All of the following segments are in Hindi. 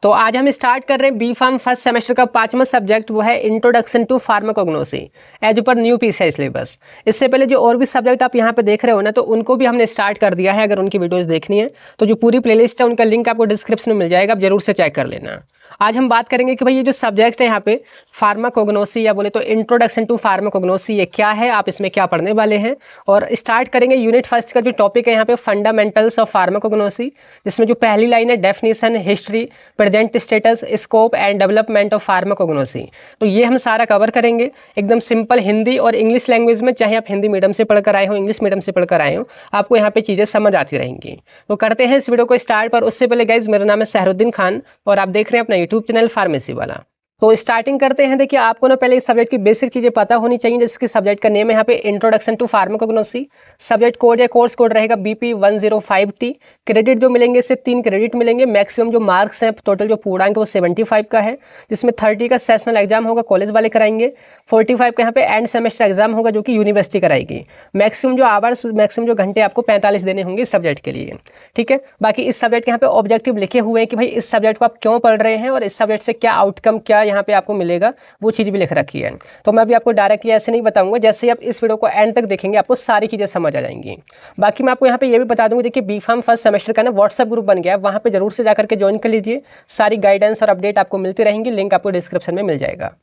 तो आज हम स्टार्ट कर रहे हैं बी फार्म फर्स्ट सेमेस्टर का 5वां सब्जेक्ट, वो है introduction to pharmacognosy as per new PCI syllabus. इससे पहले जो और भी सब्जेक्ट आप यहाँ पे देख रहे हो ना, तो उनको भी हमने स्टार्ट कर दिया है। अगर उनकी वीडियोस देखनी है तो जो पूरी प्लेलिस्ट है उनका लिंक आपको डिस्क्रिप्शन में मिल जाएगा, आप जरूर से चेक कर लेना। आज हम बात करेंगे कि भाई ये जो सब्जेक्ट है यहाँ पे फार्माकोग्नोसी या बोले तो इंट्रोडक्शन टू फार्माकोग्नोसी, ये क्या है, आप इसमें क्या पढ़ने वाले हैं। और स्टार्ट करेंगे यूनिट फर्स्ट का जो टॉपिक है यहाँ पे फंडामेंटल्स ऑफ फार्माकोग्नोसी, जिसमें जो पहली लाइन है definition, history, present status, scope and development of pharmacognosy. तो ये हम सारा कवर करेंगे एकदम सिंपल हिंदी और इंग्लिश लैंग्वेज में। चाहे आप हिंदी मीडियम से पढ़कर आए हो, इंग्लिश मीडियम से पढ़कर आए हो, आपको यहाँ पे चीज़ें समझ आती रहेंगी। तो करते हैं इस वीडियो को स्टार्ट। पर उससे पहले गाइज, मेरा नाम है सहरुद्दीन खान और आप देख रहे हैं अपना यूट्यूब चैनल फार्मेसी वाला। तो स्टार्टिंग करते हैं। देखिए, आपको ना पहले इस सब्जेक्ट की बेसिक चीज़ें पता होनी चाहिए, जिसकी सब्जेक्ट का नेम है यहाँ पे introduction to pharmacognosy. Subject code या कोर्स कोड रहेगा BP105T। क्रेडिट जो मिलेंगे, इससे 3 क्रेडिट मिलेंगे। मैक्सिमम जो मार्क्स हैं, टोटल जो पूर्णांक है वो 75 का है, जिसमें 30 का सेशनल एग्जाम होगा, कॉलेज वाले कराएंगे। 45 का यहाँ पे एंड सेमेस्टर एग्जाम होगा, जो कि यूनिवर्सिटी कराएगी। मैक्सिमम जो आवर्स, मैक्सिमम जो घंटे आपको 45 देने होंगे इस सब्जेक्ट के लिए। ठीक है, बाकी इस सब्जेक्ट के यहाँ पे ऑब्जेक्टिव लिखे हुए हैं कि भाई इस सब्जेक्ट को आप क्यों पढ़ रहे हैं और इस सब्जेक्ट से क्या आउटकम, क्या यहाँ पे आपको मिलेगा, वो चीज़ भी लिख रखी है। तो मैं भी आपको डायरेक्टली ऐसे नहीं बताऊंगा, जैसे ही आप इस वीडियो को एंड तक देखेंगे आपको सारी चीज़ें समझ आ जाएंगी। बाकी मैं आपको यहाँ पे ये भी बता दूंगा, देखिए बी फार्म फर्स्ट सेमेस्टर का ना व्हाट्सएप ग्रुप बन गया है, वहाँ पे जरूर से जाकर के ज्वाइन कर लीजिए। सारी गाइडेंस और अपडेट आपको मिलती रहेंगी, लिंक आपको डिस्क्रिप्शन में मिल जाएगा।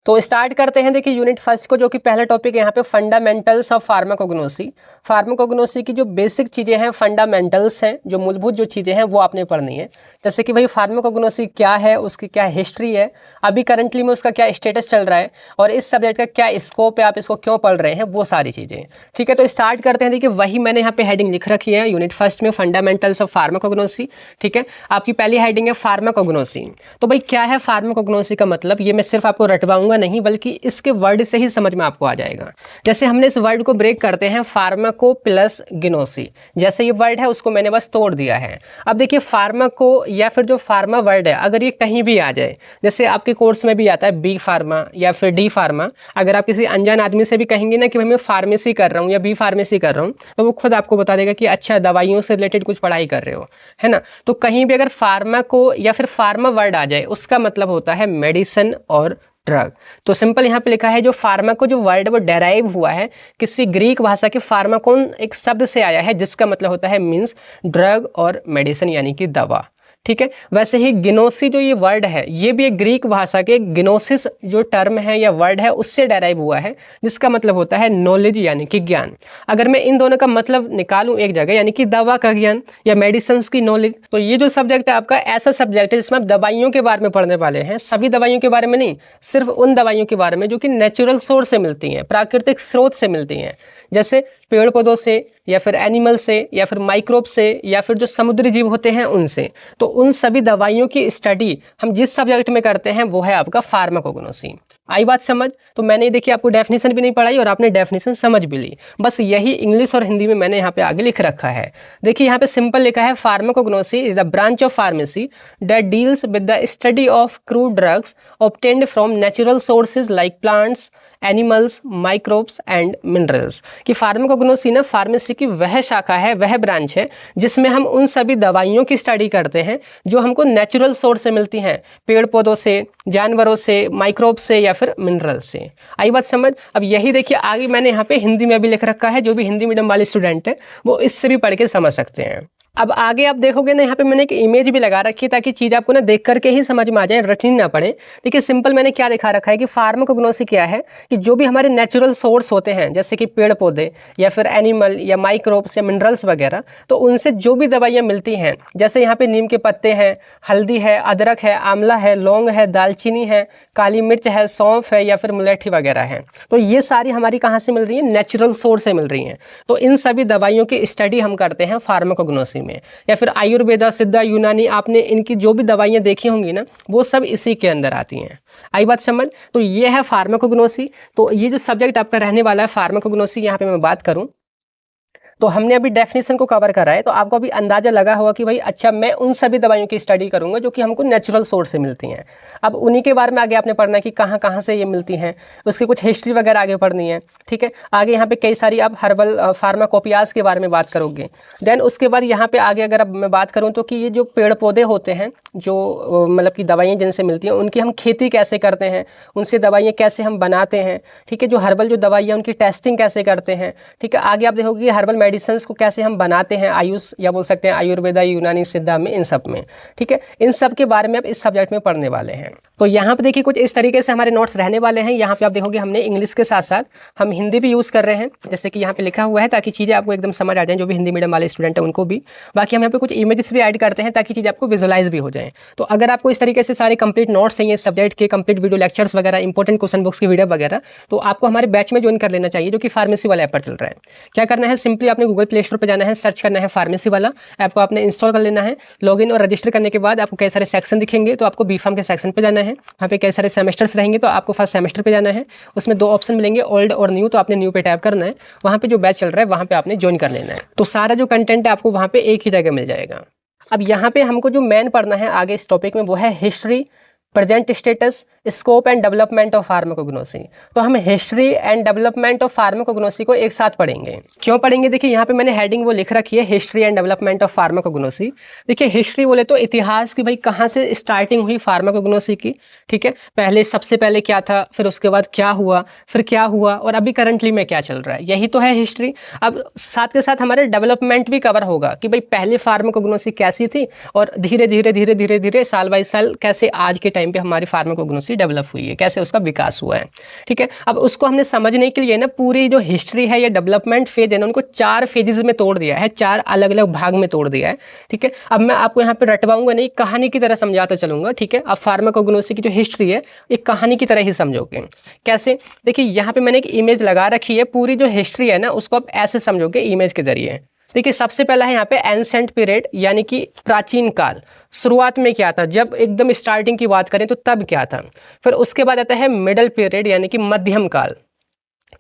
तो स्टार्ट करते हैं। देखिए यूनिट फर्स्ट को, जो कि पहला टॉपिक है यहाँ पे फंडामेंटल्स ऑफ फार्माकोग्नोसी। फार्माकोग्नोसी की जो बेसिक चीज़ें हैं, फंडामेंटल्स हैं, जो मूलभूत जो चीज़ें हैं वो आपने पढ़नी है। जैसे कि भाई फार्माकोग्नोसी क्या है, उसकी क्या हिस्ट्री है, अभी करंटली में उसका क्या स्टेटस चल रहा है, और इस सब्जेक्ट का क्या स्कोप है, आप इसको क्यों पढ़ रहे हैं, वो सारी चीज़ें। ठीक है, तो स्टार्ट करते हैं। देखिए वही मैंने यहाँ पे हेडिंग लिख रखी है यूनिट फर्स्ट में, फंडामेंटल्स ऑफ फार्माकोग्नोसी। ठीक है, आपकी पहली हेडिंग है फार्माकोग्नोसी। तो भाई क्या है फार्माकोग्नोसी का मतलब, ये मैं सिर्फ आपको रटवाऊंगा नहीं, बल्कि इसके वर्ड से ही समझ में आपको आ जाएगा। जैसे हमने इस वर्ड को ब्रेक करते हैं, फार्माको प्लस गिनोसी, जैसे ये वर्ड है उसको मैंने बस तोड़ दिया है। अब देखिए फार्माको या फिर जो फार्मा वर्ड है, अगर ये कहीं भी आ जाए, जैसे आपके कोर्स में भी आता है बी फार्मा या फिर डी फार्मा, अगर आप किसी अनजान आदमी से भी कहेंगे ना कि भाई मैं फार्मेसी कर रहा हूँ या बी फार्मेसी कर रहा हूँ, तो वो खुद आपको बता देगा कि अच्छा दवाइयों से रिलेटेड कुछ पढ़ाई कर रहे हो, है ना। तो कहीं भी अगर फार्मा को या फिर फार्मा वर्ड आ जाए, उसका मतलब होता है मेडिसिन और ड्रग। तो सिंपल यहाँ पे लिखा है, जो फार्माको जो वर्ड है वो डेराइव हुआ है किसी ग्रीक भाषा के फार्माकोन एक शब्द से आया है, जिसका मतलब होता है मीन्स ड्रग और मेडिसिन यानी कि दवा। ठीक है, वैसे ही गिनोसी जो ये वर्ड है, ये भी एक ग्रीक भाषा के गिनोसिस जो टर्म है या वर्ड है उससे डेराइव हुआ है, जिसका मतलब होता है नॉलेज यानी कि ज्ञान। अगर मैं इन दोनों का मतलब निकालूं एक जगह, यानी कि दवा का ज्ञान या मेडिसिन की नॉलेज, तो ये जो सब्जेक्ट है आपका ऐसा सब्जेक्ट है जिसमें आप दवाइयों के बारे में पढ़ने वाले हैं। सभी दवाइयों के बारे में नहीं, सिर्फ उन दवाइयों के बारे में जो कि नेचुरल सोर्स से मिलती हैं, प्राकृतिक स्रोत से मिलती हैं, जैसे पेड़ पौधों से या फिर एनिमल से या फिर माइक्रोब से या फिर जो समुद्री जीव होते हैं उनसे। तो उन सभी दवाइयों की स्टडी हम जिस सब्जेक्ट में करते हैं वो है आपका फार्माकोग्नोसी। आई बात समझ? तो मैंने देखिए आपको डेफिनेशन भी नहीं पढ़ाई और आपने डेफिनेशन समझ भी ली, बस यही इंग्लिश और हिंदी में मैंने यहाँ पे आगे लिख रखा है। देखिए यहाँ पे सिंपल लिखा है, pharmacognosy is the branch of pharmacy that deals with the study of crude drugs obtained from natural sources like plants, animals, microbes and minerals. कि फार्माकोग्नोसी ना फार्मेसी की वह शाखा है, वह ब्रांच है जिसमें हम उन सभी दवाइयों की स्टडी करते हैं जो हमको नेचुरल सोर्स से मिलती हैं, पेड़ पौधों से, जानवरों से, माइक्रोब से या फिर मिनरल से। आई बात समझ? अब यही देखिए आगे मैंने यहाँ पे हिंदी में भी लिख रखा है, जो भी हिंदी मीडियम वाले स्टूडेंट हैं वो इससे भी पढ़ के समझ सकते हैं। अब आगे आप देखोगे ना, यहाँ पे मैंने एक इमेज भी लगा रखी है ताकि चीज़ आपको ना देख करके ही समझ में आ जाए, रटनी ना पड़े। देखिए सिंपल मैंने क्या दिखा रखा है कि फार्माकोग्नोसी क्या है, कि जो भी हमारे नेचुरल सोर्स होते हैं, जैसे कि पेड़ पौधे या फिर एनिमल या माइक्रोब्स या मिनरल्स वगैरह, तो उनसे जो भी दवाइयाँ मिलती हैं, जैसे यहाँ पे नीम के पत्ते हैं, हल्दी है, अदरक है, आंवला है, लौंग है, दालचीनी है, काली मिर्च है, सौंफ है या फिर मुलेठी वगैरह है, तो ये सारी हमारी कहाँ से मिल रही है? नेचुरल सोर्स से मिल रही हैं। तो इन सभी दवाइयों की स्टडी हम करते हैं फार्माकोग्नोसी में। या फिर आयुर्वेदा, सिद्धा, यूनानी, आपने इनकी जो भी दवाइयाँ देखी होंगी ना, वो सब इसी के अंदर आती हैं। आई बात समझ? तो ये है फार्माकोग्नोसी। तो ये जो सब्जेक्ट आपका रहने वाला है फार्माकोग्नोसी, यहाँ पे मैं बात करूँ तो हमने अभी डेफिनेशन को कवर करा है, तो आपको अभी अंदाजा लगा होगा कि भाई अच्छा मैं उन सभी दवाइयों की स्टडी करूंगा जो कि हमको नेचुरल सोर्स से मिलती हैं। अब उन्हीं के बारे में आगे आपने पढ़ना है कि कहाँ कहाँ से ये मिलती हैं, उसकी कुछ हिस्ट्री वगैरह आगे पढ़नी है, ठीक है। आगे यहाँ पे कई सारी आप हर्बल फार्माकोपियाज के बारे में बात करोगे। देन उसके बाद यहाँ पे आगे अगर अब मैं बात करूँ तो कि ये जो पेड़ पौधे होते हैं जो मतलब कि दवाइयाँ जिनसे मिलती हैं उनकी हम खेती कैसे करते हैं, उनसे दवाइयाँ कैसे हम बनाते हैं, ठीक है। जो हर्बल जो दवाइयाँ उनकी टेस्टिंग कैसे करते हैं, ठीक है। आगे आप देखोगे कि हर्बल मेडिसिन को कैसे हम बनाते हैं, आयुष या बोल सकते हैं आयुर्वेदा, यूनानी, सिद्धा में, इन सब में, ठीक है। इन सब के बारे में अब इस सब्जेक्ट में पढ़ने वाले हैं। तो यहाँ पे देखिए कुछ इस तरीके से हमारे नोट्स रहने वाले हैं। यहाँ पे आप देखोगे हमने इंग्लिश के साथ साथ हम हिंदी भी यूज़ कर रहे हैं, जैसे कि यहाँ पे लिखा हुआ है, ताकि चीज़ें आपको एकदम समझ आ जाए, जो भी हिंदी मीडियम वाले स्टूडेंट हैं उनको भी। बाकी हम यहाँ पे कुछ इमेजेस भी ऐड करते हैं ताकि चीज़ें आपको विजुअलाइज भी हो जाए। तो अगर आपको इस तरीके से सारे कंप्लीट नोट्स चाहिए सब्जेक्ट के, कंप्लीट वीडियो लेक्चर्स वगैरह, इंपॉर्टेंट क्वेश्चन बुक्स की वीडियो वगैरह, तो आपको हमारे बैच में ज्वाइन कर लेना चाहिए, जो कि फार्मेसी वाला ऐप पर चल रहा है। क्या करना है, सिंपली आपने गूगल प्ले स्टोर पर जाना है, सर्च करना है फार्मेसी वाला ऐप को, आपने इंस्टॉल कर लेना है। लॉगिन और रजिस्टर करने के बाद आपको कई सारे सेक्शन दिखेंगे, तो आपको बीफार्म के सेक्शन पे जाना है। वहाँ पे कई सारे सेमेस्टर्स रहेंगे, तो आपको फर्स्ट सेमेस्टर पे जाना है। उसमें 2 ऑप्शन मिलेंगे, ओल्ड और न्यू, तो आपने न्यू पे टैप करना है। वहाँ पे जो बैच चल रहा है वहाँ पे आपने ज्वाइन कर लेना है। तो सारा जो कंटेंट है आपको वहाँ पे एक ही जगह मिल जाएगा। अब यहाँ पे हमको जो मेन पढ़ना है आगे इस टॉपिक में वो है history, present status, scope and development of pharmacognosy. तो हम history and development of pharmacognosy को एक साथ पढ़ेंगे। क्यों पढ़ेंगे, देखिए यहाँ पे मैंने हेडिंग वो लिख रखी है, history and development of pharmacognosy. देखिए हिस्ट्री बोले तो इतिहास की, भाई कहाँ से स्टार्टिंग हुई फार्माकोग्नोसी की, ठीक है। पहले सबसे पहले क्या था, फिर उसके बाद क्या हुआ, फिर क्या हुआ, और अभी करंटली में क्या चल रहा है, यही तो है हिस्ट्री। अब साथ के साथ हमारे डेवलपमेंट भी कवर होगा कि भाई पहले फार्माकोग्नोसी कैसी थी और धीरे धीरे धीरे धीरे धीरे साल बाई साल कैसे आज के टाइम पे हमारी फार्माकोग्नोसी डेवलप हुई है, कैसे उसका विकास हुआ है, ठीक है। अब उसको हमने समझने के लिए ना पूरी जो हिस्ट्री है या डेवलपमेंट फेज है ना, उनको 4 फेजेस में तोड़ दिया है, 4 अलग अलग भाग में तोड़ दिया है, ठीक है। अब मैं आपको यहाँ पे रटवाऊंगा नहीं, कहानी की तरह समझाता चलूंगा, ठीक है। अब फार्माकोग्नोसी की जो हिस्ट्री है एक कहानी की तरह ही समझोगे। कैसे, देखिए यहाँ पे मैंने एक इमेज लगा रखी है, पूरी जो हिस्ट्री है ना उसको आप ऐसे समझोगे इमेज के जरिए। देखिए सबसे पहला है यहाँ पे एंसेंट पीरियड, यानी कि प्राचीन काल। शुरुआत में क्या था, जब एकदम स्टार्टिंग की बात करें तो तब क्या था। फिर उसके बाद आता है मिडल पीरियड, यानी कि मध्यम काल,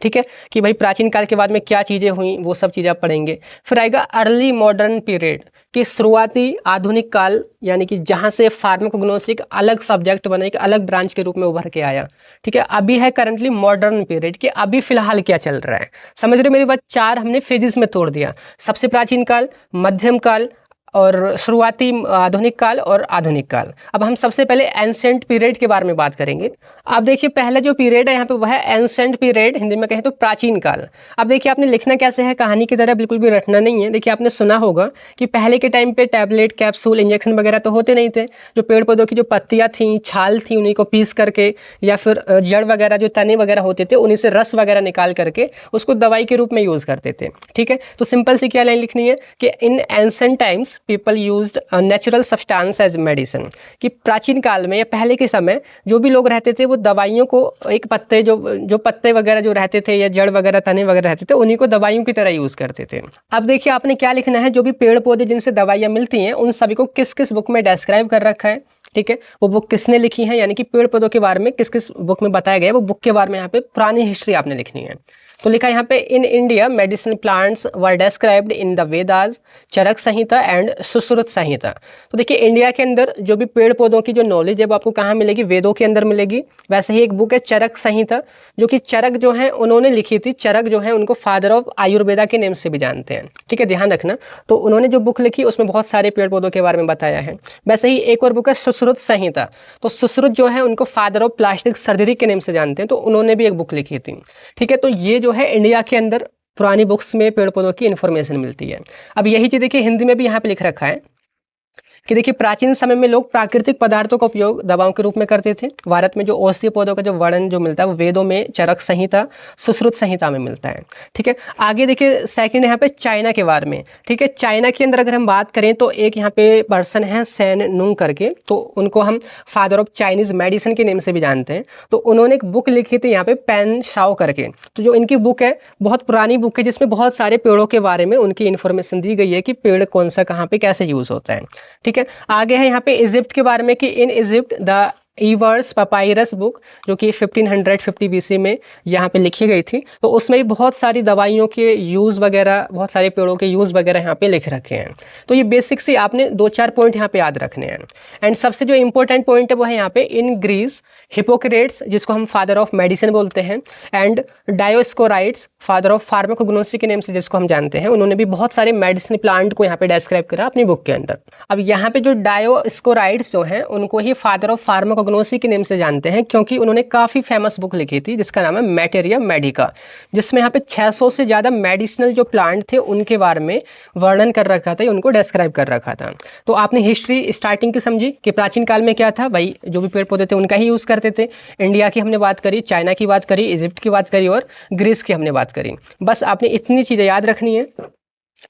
ठीक है, कि भाई प्राचीन काल के बाद में क्या चीज़ें हुई वो सब चीज़ें आप पढ़ेंगे। फिर आएगा अर्ली मॉडर्न पीरियड, कि शुरुआती आधुनिक काल, यानी कि जहाँ से फार्माकोग्नोसी एक अलग सब्जेक्ट बना, एक अलग ब्रांच के रूप में उभर के आया, ठीक है। अभी है करंटली मॉडर्न पीरियड, कि अभी फिलहाल क्या चल रहा है। समझ रहे मेरी बात, 4 हमने फेजेस में तोड़ दिया, सबसे प्राचीन काल, मध्यम काल और शुरुआती आधुनिक काल और आधुनिक काल। अब हम सबसे पहले एंसेंट पीरियड के बारे में बात करेंगे। अब देखिए पहला जो पीरियड है यहाँ पे वह है एंसेंट पीरियड, हिंदी में कहें तो प्राचीन काल। अब देखिए आपने लिखना कैसे है, कहानी की तरह बिल्कुल भी रटना नहीं है। देखिए आपने सुना होगा कि पहले के टाइम पे टैबलेट, कैप्सूल, इंजेक्शन वगैरह तो होते नहीं थे। जो पेड़ पौधों की जो पत्तियाँ थी, छाल थी, उन्हीं को पीस करके या फिर जड़ वगैरह जो तने वगैरह होते थे उन्हीं से रस वगैरह निकाल करके उसको दवाई के रूप में यूज़ करते थे, ठीक है। तो सिंपल सी क्या लाइन लिखनी है कि in ancient times people used natural substance as medicine, कि प्राचीन काल में या पहले के समय जो भी लोग रहते थे वो दवाइयों को, एक पत्ते जो पत्ते वगैरह जो रहते थे या जड़ वगैरह तने वगैरह रहते थे उन्हीं को दवाइयों की तरह यूज करते थे। अब देखिए आपने क्या लिखना है, जो भी पेड़ पौधे जिनसे दवाइयाँ मिलती हैं उन सभी को किस किस बुक में डिस्क्राइब कर रखा है, ठीक है। वो बुक किसने लिखी है, यानी कि पेड़ पौधों के बारे में किस किस बुक में बताया गया है, वो बुक के बारे में यहाँ पे पुरानी हिस्ट्री आपने लिखनी है। तो लिखा है यहाँ पे, in India medicine plants were described in the Vedas, Charaka Samhita and Sushruta Samhita. तो देखिए इंडिया के अंदर जो भी पेड़ पौधों की जो नॉलेज है वो आपको कहाँ मिलेगी, वेदों के अंदर मिलेगी। वैसे ही एक बुक है चरक संहिता, जो कि चरक जो है उन्होंने लिखी थी। चरक जो है उनको फादर ऑफ आयुर्वेदा के नेम से भी जानते हैं, ठीक है, ध्यान रखना। तो उन्होंने जो बुक लिखी उसमें बहुत सारे पेड़ पौधों के बारे में बताया है। वैसे ही एक और बुक है सुश्रुत संहिता, तो सुश्रुत जो है उनको फादर ऑफ प्लास्टिक सर्जरी के नेम से जानते हैं, तो उन्होंने भी एक बुक लिखी थी, ठीक है। तो ये जो है इंडिया के अंदर पुरानी बुक्स में पेड़ पौधों की इन्फॉर्मेशन मिलती है। अब यही चीज़ देखिए हिंदी में भी यहाँ पे लिख रखा है कि देखिए प्राचीन समय में लोग प्राकृतिक पदार्थों का उपयोग दवाओं के रूप में करते थे। भारत में जो औषधीय पौधों का जो वर्णन जो मिलता है वो वेदों में चरक संहिता, सुश्रुत संहिता में मिलता है, ठीक है। आगे देखिए सेकंड यहाँ पे चाइना के बारे में, ठीक है। चाइना के अंदर अगर हम बात करें तो एक यहाँ पे पर्सन है सैन नुंग करके, तो उनको हम फादर ऑफ चाइनीज मेडिसिन के नेम से भी जानते हैं। तो उन्होंने एक बुक लिखी थी यहाँ पे पेन शाओ करके। तो जो इनकी बुक है बहुत पुरानी बुक है, जिसमें बहुत सारे पेड़ों के बारे में उनकी इन्फॉर्मेशन दी गई है कि पेड़ कौन सा कहाँ पे कैसे यूज होता है, ठीक है। आगे है यहाँ पे इजिप्ट के बारे में कि in Egypt the Ebers papyrus book जो कि 1550 BC में यहाँ पे लिखी गई थी, तो उसमें भी बहुत सारी दवाइयों के यूज़ वगैरह, बहुत सारे पेड़ों के यूज़ वगैरह यहाँ पे लिख रखे हैं। तो ये बेसिक से आपने 2-4 पॉइंट यहाँ पे याद रखने हैं। एंड सबसे जो इंपॉर्टेंट पॉइंट है वो है यहाँ पे इन ग्रीस हिपोक्रेट्स, जिसको हम फादर ऑफ मेडिसिन बोलते हैं, एंड डायोस्कोराइड्स फादर ऑफ फार्माकोग्नोसी के नेम से जिसको हम जानते हैं, उन्होंने भी बहुत सारे मेडिसिन प्लांट को यहाँ पे डिस्क्राइब करा अपनी बुक के अंदर। अब यहाँ पे जो डायोस्कोराइड्स जो हैं उनको ही फादर ऑफ फार्माकोग्नोसी के नेम से जानते हैं, क्योंकि उन्होंने काफ़ी फेमस बुक लिखी थी जिसका नाम है मैटेरिया मेडिका, जिसमें यहाँ पे 600 से ज़्यादा मेडिसिनल जो प्लांट थे उनके बारे में वर्णन कर रखा था, उनको डिस्क्राइब कर रखा था। तो आपने हिस्ट्री स्टार्टिंग की समझी कि प्राचीन काल में क्या था भाई, जो भी पेड़ पौधे थे उनका ही यूज़ करते थे। इंडिया की हमने बात करी, चाइना की बात करी, इजिप्ट की बात करी और ग्रीस की हमने बात करी। बस आपने इतनी चीज़ें याद रखनी है,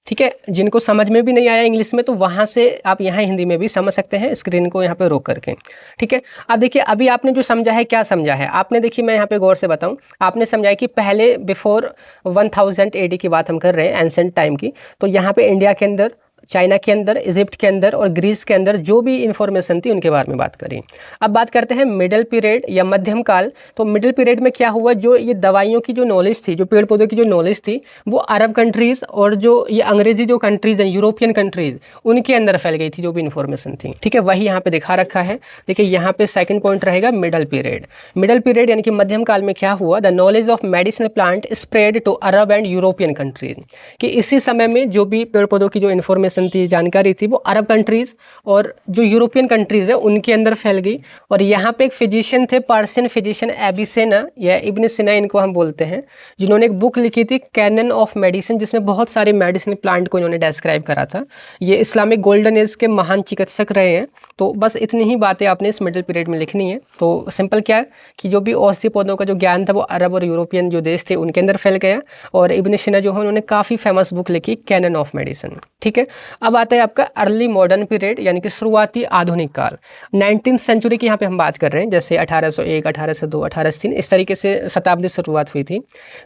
ठीक है। जिनको समझ में भी नहीं आया इंग्लिश में तो वहाँ से आप यहाँ हिंदी में भी समझ सकते हैं, स्क्रीन को यहाँ पे रोक करके, ठीक है। अब देखिए अभी आपने जो समझा है, क्या समझा है आपने, देखिए मैं यहाँ पे गौर से बताऊँ। आपने समझा है कि पहले बिफोर 1000 AD की बात हम कर रहे हैं, एंसेंट टाइम की। तो यहाँ पे इंडिया के अंदर, चाइना के अंदर, इजिप्ट के अंदर और ग्रीस के अंदर जो भी इंफॉर्मेशन थी उनके बारे में बात करी। अब बात करते हैं मिडिल पीरियड या मध्यम काल। तो मिडिल पीरियड में क्या हुआ, जो ये दवाइयों की जो नॉलेज थी, जो पेड़ पौधों की जो नॉलेज थी, वो अरब कंट्रीज़ और जो ये अंग्रेजी जो कंट्रीज़ हैं, यूरोपियन कंट्रीज़, उनके अंदर फैल गई थी जो भी इन्फॉर्मेशन थी, ठीक है। वही यहाँ पे दिखा रखा है। देखिए यहाँ पे सेकंड पॉइंट रहेगा मिडिल पीरियड। मिडिल पीरियड यानी कि मध्यम काल में क्या हुआ, the knowledge of medicinal plant spread to Arab and European countries, कि इसी समय में जो भी पेड़ पौधों की जो इन्फॉर्मेशन थी, जानकारी थी, वो अरब कंट्रीज़ और जो यूरोपियन कंट्रीज़ है उनके अंदर फैल गई। और यहाँ पे एक फिजिशियन थे, पर्शियन फिजिशियन एविसेना या इब्न सीना इनको हम बोलते हैं, जिन्होंने एक बुक लिखी थी कैनन ऑफ मेडिसिन, जिसमें बहुत सारे मेडिसिन प्लांट को इन्होंने डिस्क्राइब करा था। ये इस्लामिक गोल्डन एज के महान चिकित्सक रहे हैं। तो बस इतनी ही बातें आपने इस मिडिल पीरियड में लिखनी है। तो सिंपल क्या है कि जो भी औषधि पौधों का जो ज्ञान था वो अरब और यूरोपियन जो देश थे उनके अंदर फैल गया। और इब्न सीना जो है उन्होंने काफ़ी फेमस बुक लिखी कैनन ऑफ मेडिसिन, ठीक है। अब आता है आपका अर्ली मॉडर्न पीरियड यानी कि शुरुआती आधुनिक काल। 19वीं सेंचुरी की यहाँ पे हम बात कर रहे हैं, जैसे 1801, 1802, 1803 इस तरीके से शताब्दी शुरुआत हुई थी।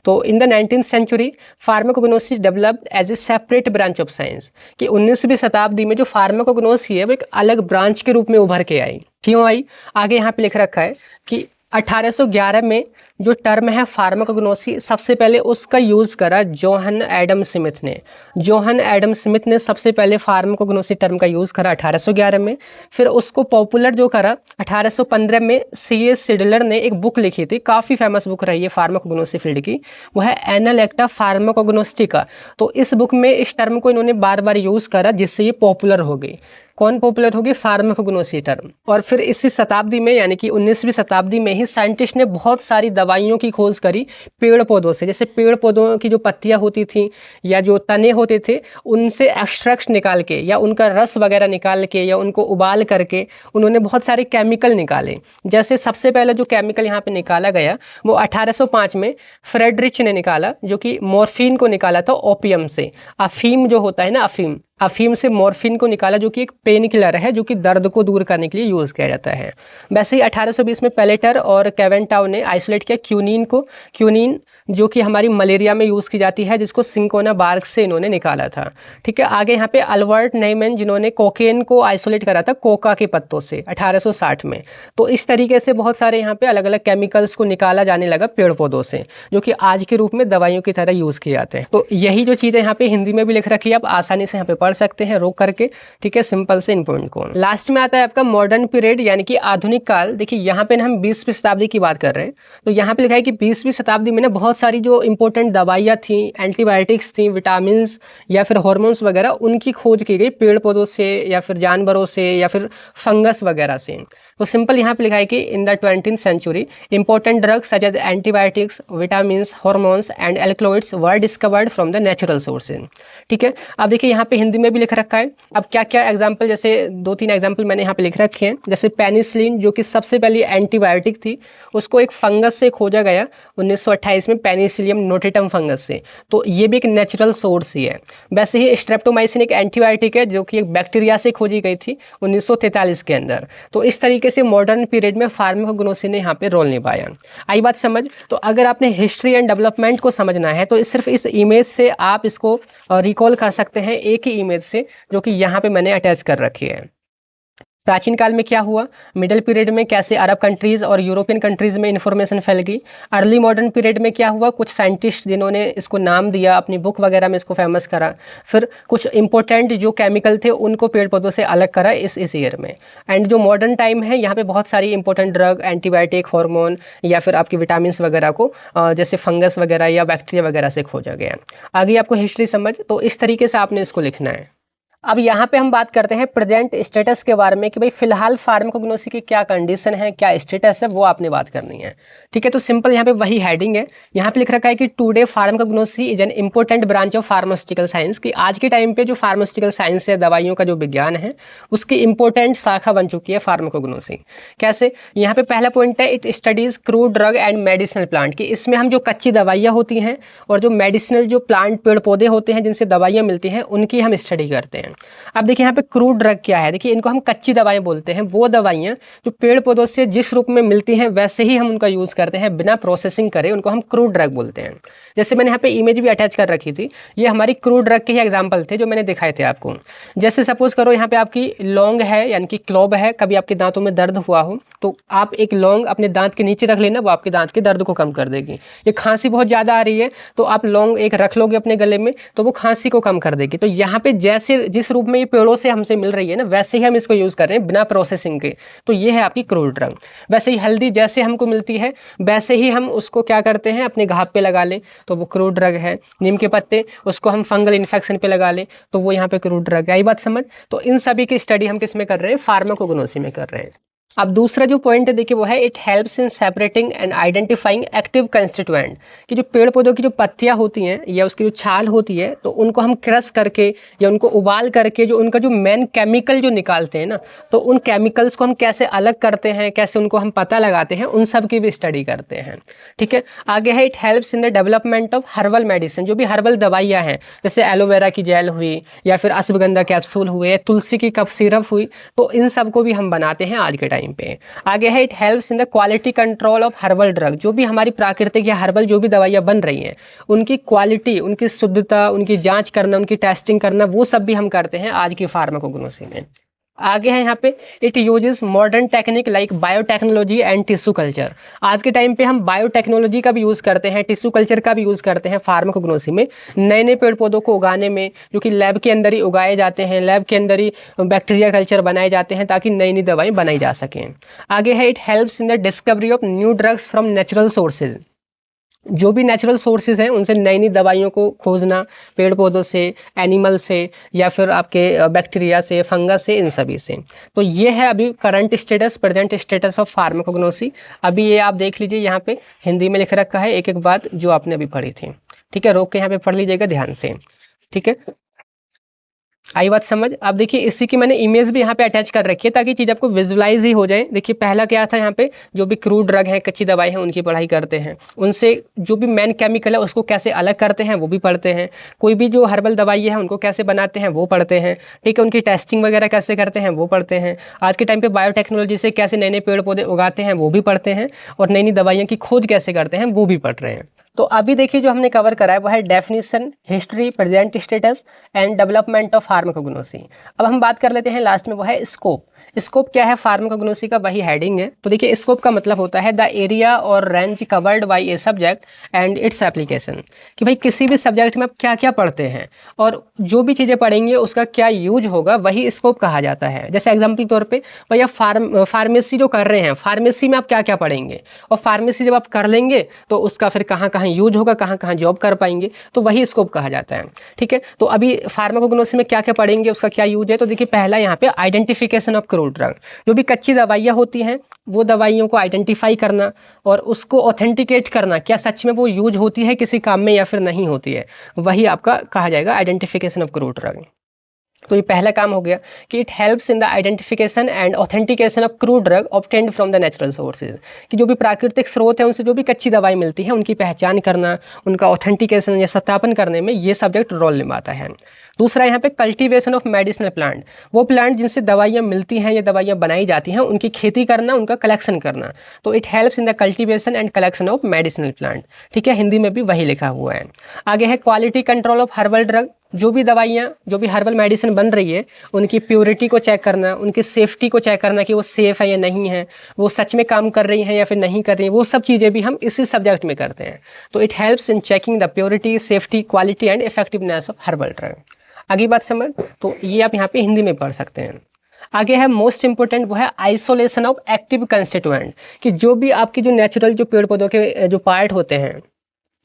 तो इन द 19वीं century pharmacognosy developed as a separate branch of science, कि 19वीं शताब्दी में जो फार्माकोग्नोसी है वो एक अलग ब्रांच के रूप में उभर के आई। क्यों आई, आगे यहाँ पे लिख रखा है कि 1811 में जो टर्म है फार्माकोग्नोसी, सबसे पहले उसका यूज़ करा जोहन एडम स्मिथ ने। जोहन एडम स्मिथ ने सबसे पहले फार्माकोग्नोसी टर्म का यूज़ करा 1811 में। फिर उसको पॉपुलर जो करा 1815 में C.S. सिडलर ने एक बुक लिखी थी, काफ़ी फेमस बुक रही है फार्माकोग्नोसी फील्ड की, वो है एनल एक्टा फार्माकोग्नोस्टिका। तो इस बुक में इस टर्म को इन्होंने बार बार यूज़ करा, जिससे ये पॉपुलर हो गई। कौन पॉपुलर होगी, फार्माकोग्नोसी टर्म। और फिर इसी शताब्दी में यानी कि 19वीं शताब्दी में ही साइंटिस्ट ने बहुत सारी दवाइयों की खोज करी पेड़ पौधों से। जैसे पेड़ पौधों की जो पत्तियां होती थी या जो तने होते थे, उनसे एक्सट्रैक्ट निकाल के या उनका रस वगैरह निकाल के या उनको उबाल करके उन्होंने बहुत सारे केमिकल निकाले। जैसे सबसे पहले जो केमिकल यहाँ पे निकाला गया वो 1805 में फ्रेडरिच ने निकाला, जो कि मॉर्फिन को निकाला था ओपियम से। अफीम जो होता है ना, अफीम से मॉर्फिन को निकाला, जो कि एक पेन किलर है, जो कि दर्द को दूर करने के लिए यूज़ किया जाता है। वैसे ही 1820 में पेलेटर और कैवेंटाउ ने आइसोलेट किया क्यूनिन को, क्यूनिन जो कि हमारी मलेरिया में यूज़ की जाती है, जिसको सिंकोना बार्क से इन्होंने निकाला था, ठीक है। आगे यहाँ पे अल्बर्ट न्यूमैन जिन्होंने कोकेन को आइसोलेट करा था कोका के पत्तों से 1860 में। तो इस तरीके से बहुत सारे यहाँ पे अलग अलग केमिकल्स को निकाला जाने लगा पेड़ पौधों से, जो कि आज के रूप में दवाइयों की तरह यूज़ किए जाते हैं। तो यही जो चीज़ें यहाँ पे हिंदी में भी लिख रखी है, आप आसानी से यहाँ पे पढ़ सकते हैं रोक करके, ठीक है, सिंपल से इन पॉइंट को। लास्ट में आता है आपका मॉडर्न पीरियड यानी कि आधुनिक काल। देखिए यहाँ पे ना हम 20वीं शताब्दी की बात कर रहे हैं। तो यहाँ पे लिखा है कि 20वीं शताब्दी में ना बहुत सारी जो इंपॉर्टेंट दवाइयाँ थी, एंटीबायोटिक्स थी, विटामिन या फिर हार्मोन्स वगैरह, उनकी खोज की गई पेड़ पौधों से या फिर जानवरों से या फिर फंगस वगैरह से। तो सिंपल यहाँ पे लिखा है कि in the 20th century important drugs such as antibiotics, vitamins, hormones and alkaloids were discovered from the natural sources, ठीक है। अब देखिए यहाँ पे हिंदी में भी लिख रखा है। अब क्या क्या एग्जाम्पल, जैसे 2-3 एग्जाम्पल मैंने यहाँ पे लिख रखे हैं। जैसे पेनिसिलिन जो कि सबसे पहली एंटीबायोटिक थी, उसको एक फंगस से खोजा गया 1928 में, पेनिसिलियम नोटेटम फंगस से। तो ये भी एक नेचुरल सोर्स ही है। वैसे ही स्ट्रेप्टोमाइसिन एक एंटीबायोटिक है जो कि एक बैक्टीरिया से खोजी गई थी 1943 के अंदर। तो इस तरीके से मॉडर्न पीरियड में फार्माकोग्नोसी ने यहाँ पे रोल निभाया। आई बात समझ। तो अगर आपने हिस्ट्री एंड डेवलपमेंट को समझना है तो सिर्फ इस इमेज से आप इसको रिकॉल कर सकते हैं, एक ही इमेज से जो कि यहाँ पे मैंने अटैच कर रखी है। प्राचीन काल में क्या हुआ, मिडिल पीरियड में कैसे अरब कंट्रीज़ और यूरोपियन कंट्रीज़ में इन्फॉर्मेशन फैल गई। अर्ली मॉडर्न पीरियड में क्या हुआ, कुछ साइंटिस्ट जिन्होंने इसको नाम दिया, अपनी बुक वगैरह में इसको फेमस करा। फिर कुछ इंपॉर्टेंट जो केमिकल थे उनको पेड़ पौधों से अलग करा इस ईयर में। एंड जो मॉडर्न टाइम है यहाँ पे बहुत सारी इंपॉर्टेंट ड्रग, एंटीबायोटिक, हार्मोन या फिर आपकी विटामिन वगैरह को जैसे फंगस वगैरह या बैक्टीरिया वगैरह से खोजा गया। आगे आपको हिस्ट्री समझ, तो इस तरीके से आपने इसको लिखना है। अब यहाँ पे हम बात करते हैं प्रेजेंट स्टेटस के बारे में कि भाई फिलहाल फार्माकोग्नोसी की क्या कंडीशन है, क्या स्टेटस है, वो आपने बात करनी है। ठीक है, तो सिंपल यहाँ पे वही हेडिंग है। यहाँ पे लिख रखा है कि today pharmacognosy is an important branch of pharmaceutical science, कि आज के टाइम पे जो फार्मास्यूटिकल साइंस है, दवाइयों का जो विज्ञान है, उसकी इंपॉर्टेंट शाखा बन चुकी है फार्माकोग्नोसी। कैसे, यहाँ पे पहला पॉइंट है it studies crude drug and medicinal plant, कि इसमें हम जो कच्ची दवाइयाँ होती हैं और जो मेडिसिनल जो प्लांट पेड़ पौधे होते हैं जिनसे दवाइयाँ मिलती हैं उनकी हम स्टडी करते हैं। अब देखिए यहाँ पे क्रूड ड्रग क्या है, देखिए इनको हम कच्ची दवाएं बोलते हैं, वो दवाइयाँ जो पेड़ पौधों से जिस रूप में मिलती हैं वैसे ही हम उनका यूज़ करते हैं, बिना प्रोसेसिंग करे, उनको हम क्रूड ड्रग बोलते हैं। जैसे मैंने यहाँ पे इमेज भी अटैच कर रखी थी, ये हमारी क्रूड ड्रग के ही एग्जाम्पल थे जो मैंने दिखाए थे आपको। जैसे सपोज करो यहाँ पे आपकी लौंग है, यानी कि क्लोव है, कभी आपके दांतों में दर्द हुआ हो तो आप एक लौंग अपने दांत के नीचे रख लेना, वो आपके दांत के दर्द को कम कर देगी। ये खांसी बहुत ज़्यादा आ रही है तो आप लौंग एक रख लोगे अपने गले में, तो वो खांसी को कम कर देगी। तो यहाँ पे जैसे जिस रूप में ये पेड़ों से हमसे मिल रही है ना, वैसे ही हम इसको यूज़ कर रहे हैं बिना प्रोसेसिंग के, तो ये है आपकी क्रूड ड्रग। वैसे ही हल्दी जैसे हमको मिलती है वैसे ही हम उसको क्या करते हैं, अपने घाव पे लगा लें तो वो क्रूड ड्रग है। नीम के पत्ते उसको हम फंगल इन्फेक्शन पे लगा लें तो वो यहाँ पे क्रूड ड्रग है। यही बात समझ। तो इन सभी की स्टडी हम किस में कर रहे हैं, फार्माकोग्नोसी में कर रहे हैं। अब दूसरा जो पॉइंट है देखिए वो है it helps in separating and identifying active constituent, कि जो पेड़ पौधों की जो पत्तियां होती हैं या उसकी जो छाल होती है तो उनको हम क्रश करके या उनको उबाल करके जो उनका जो मेन केमिकल जो निकालते हैं ना, तो उन केमिकल्स को हम कैसे अलग करते हैं, कैसे उनको हम पता लगाते हैं, उन सब की भी स्टडी करते हैं। ठीक है, आगे है it helps in the development of herbal medicine, जो भी हर्बल दवाइयाँ हैं जैसे एलोवेरा की जेल हुई या फिर अश्वगंधा कैप्सूल हुए, तुलसी की कफ सिरप हुई, तो इन सब को भी हम बनाते हैं आज के टाइम पे। आगे है it helps in the quality control of herbal drug, जो भी हमारी प्राकृतिक या हर्बल जो भी दवाइयाँ बन रही हैं उनकी क्वालिटी, उनकी शुद्धता, उनकी जांच करना, उनकी टेस्टिंग करना, वो सब भी हम करते हैं आज की फार्माकोग्नोसी में। आगे है यहाँ पे it uses modern technique like biotechnology and tissue culture. आज के टाइम पे हम बायोटेक्नोलॉजी का भी यूज़ करते हैं, टिश्यू कल्चर का भी यूज़ करते हैं फार्माकोग्नोसी में, नए नए पेड़ पौधों को उगाने में, जो कि लैब के अंदर ही उगाए जाते हैं, लैब के अंदर ही बैक्टीरिया कल्चर बनाए जाते हैं ताकि नई नई दवाएं बनाई जा सकें। आगे है it helps in the discovery of new drugs from natural sources, जो भी नेचुरल सोर्सेज हैं उनसे नई नई दवाइयों को खोजना, पेड़ पौधों से, एनिमल से या फिर आपके बैक्टीरिया से, फंगस से, इन सभी से। तो ये है अभी current status, present status of pharmacognosy. अभी ये आप देख लीजिए, यहाँ पे हिंदी में लिख रखा है एक एक बात जो आपने अभी पढ़ी थी। ठीक है, रोक के यहाँ पे पढ़ लीजिएगा ध्यान से। ठीक है, आई बात समझ। अब देखिए इसी की मैंने इमेज भी यहाँ पे अटैच कर रखी है ताकि चीज़ आपको विजुलाइज ही हो जाए। देखिए पहला क्या था, यहाँ पे जो भी क्रूड ड्रग है, कच्ची दवाई है, उनकी पढ़ाई करते हैं, उनसे जो भी मेन केमिकल है उसको कैसे अलग करते हैं वो भी पढ़ते हैं, कोई भी जो हर्बल दवाई है उनको कैसे बनाते हैं वो पढ़ते हैं। ठीक है, उनकी टेस्टिंग वगैरह कैसे करते हैं वो पढ़ते हैं। आज के टाइम पे बायोटेक्नोलॉजी से कैसे नए नए पेड़ पौधे उगाते हैं वो भी पढ़ते हैं, और नई नई दवाइयों की खोज कैसे करते हैं वो भी पढ़ रहे हैं। तो अभी देखिए जो हमने कवर करा है वो है definition, history, present status and development of pharmacognosy. अब हम बात कर लेते हैं लास्ट में, वो है स्कोप। स्कोप क्या है फार्माकोग्नोसी का, वही हेडिंग है। तो देखिए स्कोप का मतलब होता है द एरिया और range covered by a subject and its application, कि भाई किसी भी सब्जेक्ट में आप क्या क्या पढ़ते हैं और जो भी चीज़ें पढ़ेंगे उसका क्या यूज होगा, वही स्कोप कहा जाता है। जैसे एग्जाम्पल के तौर पर भैया फार्मेसी जो कर रहे हैं, फार्मेसी में आप क्या क्या पढ़ेंगे, और फार्मेसी जब आप कर लेंगे तो उसका फिर कहाँ कहाँ यूज होगा, कहाँ कहाँ जॉब कर पाएंगे, तो वही स्कोप कहा जाता है। ठीक है, तो अभी फार्माकोग्नोसी में क्या क्या पढ़ेंगे, उसका क्या यूज है। तो देखिए पहला यहाँ पे आइडेंटिफिकेशन ऑफ क्रूड ड्रग, जो भी कच्ची दवाइयाँ होती हैं वो दवाइयों को आइडेंटिफाई करना और उसको ऑथेंटिकेट करना, क्या सच में वो यूज होती है किसी काम में या फिर नहीं होती है, वही आपका कहा जाएगा आइडेंटिफिकेशन ऑफ क्रूड ड्रग। तो ये पहला काम हो गया कि it helps in the identification and authentication of crude drug obtained from the natural sources, कि जो भी प्राकृतिक स्रोत है उनसे जो भी कच्ची दवाई मिलती है उनकी पहचान करना, उनका ऑथेंटिकेशन या सत्यापन करने में ये सब्जेक्ट रोल निभाता है। दूसरा यहाँ पे कल्टीवेशन ऑफ मेडिसिनल प्लांट, वो प्लांट जिनसे दवाइयाँ मिलती हैं या दवाइयाँ बनाई जाती हैं उनकी खेती करना, उनका कलेक्शन करना। तो it helps in the cultivation and collection of medicinal plant. ठीक है, हिंदी में भी वही लिखा हुआ है। आगे है quality control of herbal drug, जो भी दवाइयाँ, जो भी हर्बल मेडिसिन बन रही है, उनकी प्योरिटी को चेक करना, उनकी सेफ्टी को चेक करना कि वो सेफ़ है या नहीं है, वो सच में काम कर रही हैं या फिर नहीं कर रही हैं, वो सब चीज़ें भी हम इसी सब्जेक्ट में करते हैं। तो it helps in checking the purity, safety, quality and effectiveness of herbal drug. आगे बात समझ, तो ये आप यहाँ पे हिंदी में पढ़ सकते हैं। आगे है मोस्ट इंपॉर्टेंट, वो है आइसोलेशन ऑफ एक्टिव कंस्टिट्यूएंट, कि जो भी आपके जो नेचुरल जो पेड़ पौधों के जो पार्ट होते हैं,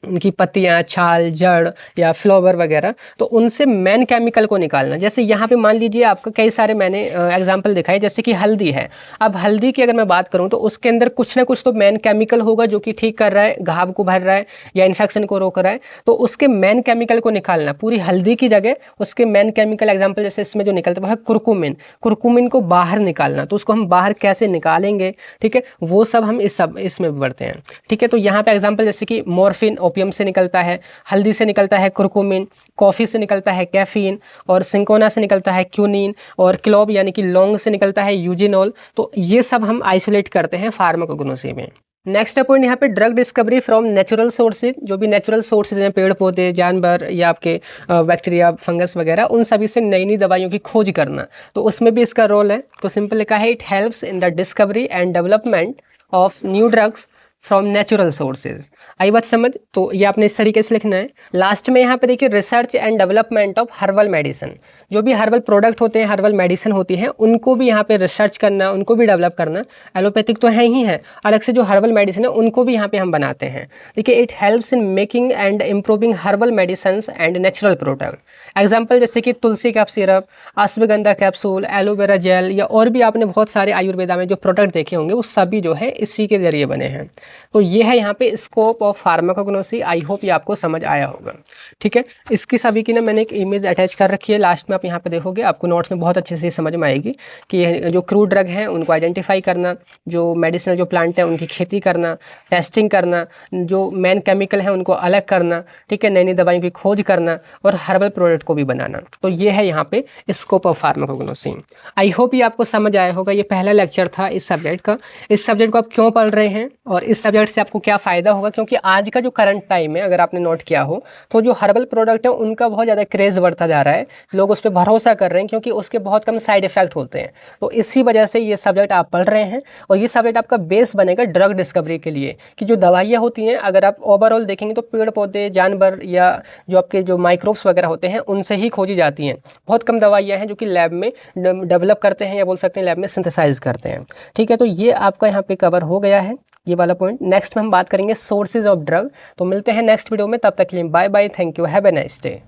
उनकी पत्तियाँ, छाल, जड़ या फ्लावर वगैरह, तो उनसे मेन केमिकल को निकालना। जैसे यहाँ पे मान लीजिए आपको कई सारे मैंने एग्जांपल दिखाए, जैसे कि हल्दी है। अब हल्दी की अगर मैं बात करूँ तो उसके अंदर कुछ ना कुछ तो मेन केमिकल होगा जो कि ठीक कर रहा है, घाव को भर रहा है या इन्फेक्शन को रोक रहा है। तो उसके मेन केमिकल को निकालना, पूरी हल्दी की जगह उसके मेन केमिकल, एग्जाम्पल जैसे इसमें जो निकलता है वो है कुरकुमिन। कुरकुमिन को बाहर निकालना, तो उसको हम बाहर कैसे निकालेंगे, ठीक है, वो सब हम इसमें बढ़ते हैं। ठीक है, तो यहाँ पे एग्जाम्पल जैसे कि मॉर्फिन ओपियम से निकलता है, हल्दी से निकलता है कुरकुमिन, कॉफ़ी से निकलता है कैफीन, और सिंकोना से निकलता है क्यूनिन, और क्लोव यानी कि लौंग से निकलता है यूजिनॉल। तो ये सब हम आइसोलेट करते हैं फार्माकोग्नोसी में। नेक्स्ट पॉइंट यहाँ पे drug discovery from natural sources. जो भी नेचुरल सोर्सेज हैं, पेड़ पौधे, जानवर या आपके बैक्टीरिया, फंगस वगैरह, उन सभी से नई नई दवाइयों की खोज करना, तो उसमें भी इसका रोल है। तो सिंपल लिखा है, it helps in the discovery and development of new drugs from natural sources. आई बात समझ, तो ये आपने इस तरीके से लिखना है। लास्ट में यहाँ पे देखिए, research and development of herbal medicine. जो भी हर्बल प्रोडक्ट होते हैं, हर्बल मेडिसिन होती है, उनको भी यहाँ पे रिसर्च करना, उनको भी डेवलप करना। एलोपैथिक तो है ही है, अलग से जो हर्बल मेडिसिन है उनको भी यहाँ पे हम बनाते हैं। देखिए, it helps in making and improving herbal medicine and natural product. Example जैसे कि तुलसी का syrup, ashwagandha capsule, aloe vera gel, या और भी आपने बहुत सारे आयुर्वेदा में जो प्रोडक्ट देखे होंगे, वो सभी जो है इसी के जरिए बने हैं। तो ये है यहाँ पे scope of pharmacognosy. I hope ये आपको समझ आया होगा। ठीक है, इसकी सभी की ना मैंने एक इमेज अटैच कर रखी है, लास्ट में आप यहाँ पे देखोगे, आपको नोट्स में बहुत अच्छे से समझ में आएगी कि जो क्रूड ड्रग हैं उनको आइडेंटिफाई करना, जो मेडिसिनल जो प्लांट है उनकी खेती करना, टेस्टिंग करना, जो मेन केमिकल है उनको अलग करना, ठीक है, नई नई दवाइयों की खोज करना, और हर्बल प्रोडक्ट को भी बनाना। तो ये है यहाँ पे scope of pharmacognosy. I hope ये आपको समझ आया होगा। ये पहला लेक्चर था इस सब्जेक्ट का। इस सब्जेक्ट को आप क्यों पढ़ रहे हैं और इस सब्जेक्ट से आपको क्या फ़ायदा होगा, क्योंकि आज का जो करंट टाइम है, अगर आपने नोट किया हो, तो जो हर्बल प्रोडक्ट है उनका बहुत ज़्यादा क्रेज़ बढ़ता जा रहा है। लोग उस पर भरोसा कर रहे हैं क्योंकि उसके बहुत कम साइड इफेक्ट होते हैं। तो इसी वजह से ये सब्जेक्ट आप पढ़ रहे हैं, और ये सब्जेक्ट आपका बेस बनेगा ड्रग डिस्कवरी के लिए, कि जो दवाइयाँ होती हैं, अगर आप ओवरऑल देखेंगे तो पेड़ पौधे, जानवर, या जो आपके जो माइक्रोब्स वगैरह होते हैं, उनसे ही खोजी जाती हैं। बहुत कम दवाइयाँ हैं जो कि लैब में डेवलप करते हैं, या बोल सकते हैं लैब में सिंथेसाइज करते हैं। ठीक है, तो ये आपका यहाँ पे कवर हो गया है ये वाला पॉइंट। नेक्स्ट में हम बात करेंगे सोर्सेज ऑफ ड्रग। तो मिलते हैं नेक्स्ट वीडियो में, तब तक के लिए bye bye, thank you, have a nice day.